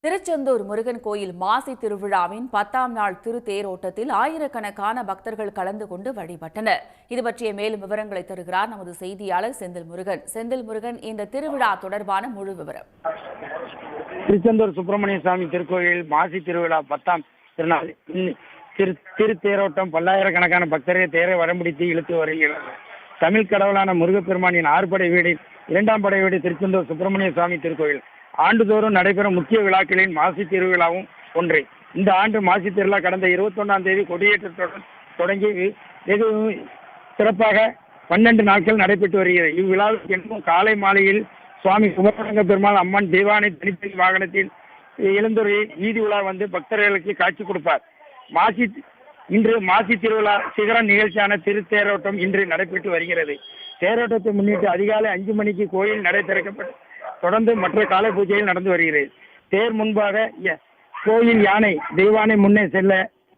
திருச்செந்தூர் முருகன் கோயில் மாசி திருவிழாவின் 10ஆம் நாள் திருத்தேரோட்டத்தில் ஆயிரக்கணக்கான பக்தர்கள் கலந்து கொண்டு வழிபட்டனர். இது பற்றிய மேலும் விவரங்களை தருகிறார் நமது செய்தியாளர் செந்தில் முருகன். செந்தில் முருகன், இந்த திருவிழா தொடர்பான முழு விவரம். திருச்செந்தூர் சுப்பிரமணிய சுவாமி திருக்கோயில் மாசி திருவிழா 10ஆம் திருநாள் திருத்தேரோட்டம் பல்லாயிரக்கணக்கான பக்தர்கள் தேரை வடம்பிடித்து இழுத்து வருகிறார். தமிழ் கடவுளான முருகப்பெருமானின் 6 படை வீடு 2ஆம் படை வீடு திருச்செந்தூர் சுப்பிரமணிய சுவாமி திருக்கோயில் ஆண்டுதோறும் நடைபெறும் முக்கிய விழாக்களின் மாசி திருவிழாவும் ஒன்று. இந்த ஆண்டு மாசி திருவிழா கடந்த 21ஆம் தேதி கொடியேற்றத்துடன் தொடங்கி வெகு சிறப்பாக 12 நாட்கள் நடைபெற்று வருகிறது. இவ்விழாவுக்கு என்பதும் காலை மாலையில் சுவாமி குமரங்க பெருமாள் அம்மன் தெய்வானை தனிப்பதி வாகனத்தில் எழுந்துரை வீதி உலா வந்து பக்தர்களுக்கு காட்சி கொடுப்பார். இன்று மாசி திருவிழா சிகர நிகழ்ச்சியான திருத்தேரோட்டம் இன்று நடைபெற்று வருகிறது. தேரோட்டத்தை முன்னிட்டு அதிகாலை 5 மணிக்கு கோயில் நடை திறக்கப்பட்டு தொடர்ந்து மற்ற காலை பூஜையில் நடந்து வருகிறது. தேர் முன்பாக கோயில் யானை தெய்வானை முன்னே செல்ல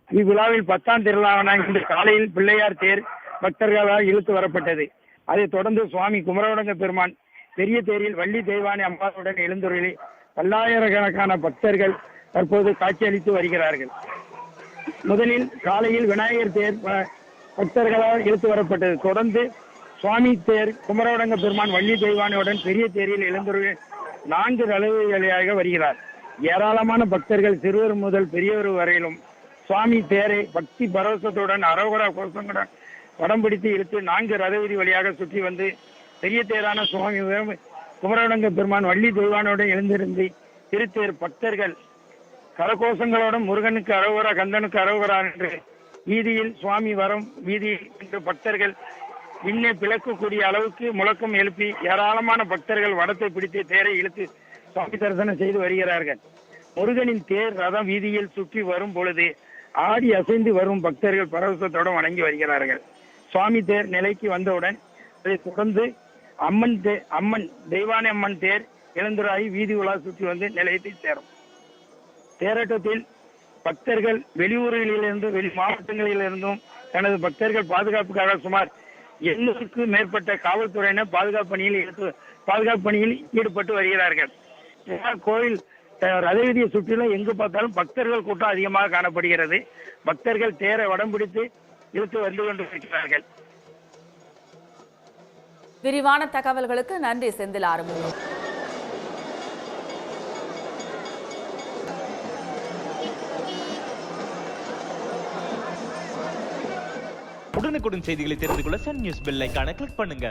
இவ்விழாவில் 10ஆம் திருவிழாவான இன்று காலையில் பிள்ளையார் தேர் பக்தர்களால் இழுத்து வரப்பட்டது. அதைத் தொடர்ந்து சுவாமி குமரவடங்க பெருமான் பெரிய தேரில் வள்ளி தெய்வானை அம்பாவுடன் எழுந்துருளி பல்லாயிரக்கணக்கான பக்தர்கள் தற்போது காட்சியளித்து வருகிறார்கள். முதலில் காலையில் விநாயகர் தேர் பக்தர்களால் இழுத்து வரப்பட்டது. தொடர்ந்து சுவாமி தேர் குமரவடங்க பெருமான் வள்ளி தெய்வானையுடன் பெரிய தேரில் எழுந்துருளி 4 ரதவீதியாக வருகிறார். ஏராளமான பக்தர்கள் சிறுவர் முதல் பெரியவர் வரையிலும் சுவாமி தேரை பக்தி பரவசத்துடன் அரோகரா கோஷங்களுடன் வடம் பிடித்து இழுத்து 4 ரதவீதி வழியாக சுற்றி வந்து பெரிய தேரான சுவாமி குமரவடங்க பெருமான் வள்ளி தெய்வானுடன் எழுந்திருந்து திருத்தேர் பக்தர்கள் கரகோஷங்களுடன் முருகனுக்கு அரோகரா கந்தனுக்கு அரோகரா என்று வீதியில் சுவாமி வரும் வீதியில் என்று பக்தர்கள் விண்ணை பிளக்கக்கூடிய அளவுக்கு முழக்கம் எழுப்பி ஏராளமான பக்தர்கள் வடத்தை பிடித்து தேரை இழுத்து சுவாமி தரிசனம் செய்து வருகிறார்கள். முருகனின் தேர் ரதம் வீதியில் சுற்றி வரும் பொழுது ஆடி அசைந்து வரும் பக்தர்கள் பரவசத்துடன் வணங்கி வருகிறார்கள். சுவாமி தேர் நிலைக்கு வந்தவுடன் அதை தொடர்ந்து அம்மன் தெய்வானை அம்மன் தேர் எழுந்துராகி வீதி உலா சுற்றி வந்து நிலையத்தை சேரும். தேரோட்டத்தில் பக்தர்கள் வெளியூர்களிலிருந்து வெளி மாவட்டங்களிலிருந்தும் தனது பக்தர்கள் பாதுகாப்புக்காக சுமார் 800க்கு மேற்பட்ட காவல்துறையினர் பாதுகாப்பு பணியில் ஈடுபட்டு வருகிறார்கள். கோயில் ரதவீதியை சுற்றிலும் எங்கு பார்த்தாலும் பக்தர்கள் கூட்டம் அதிகமாக காணப்படுகிறது. பக்தர்கள் தேரை வடம் பிடித்து இழுத்து வந்து கொண்டிருக்கிறார்கள். விரிவான தகவல்களுக்கு நன்றி செந்தில் ஆறுமுகம். உடனுக்குடன் செய்திகளை தெரிந்து கொள்ள சன் நியூஸ் பெல் ஐகானை கிளிக் பண்ணுங்க.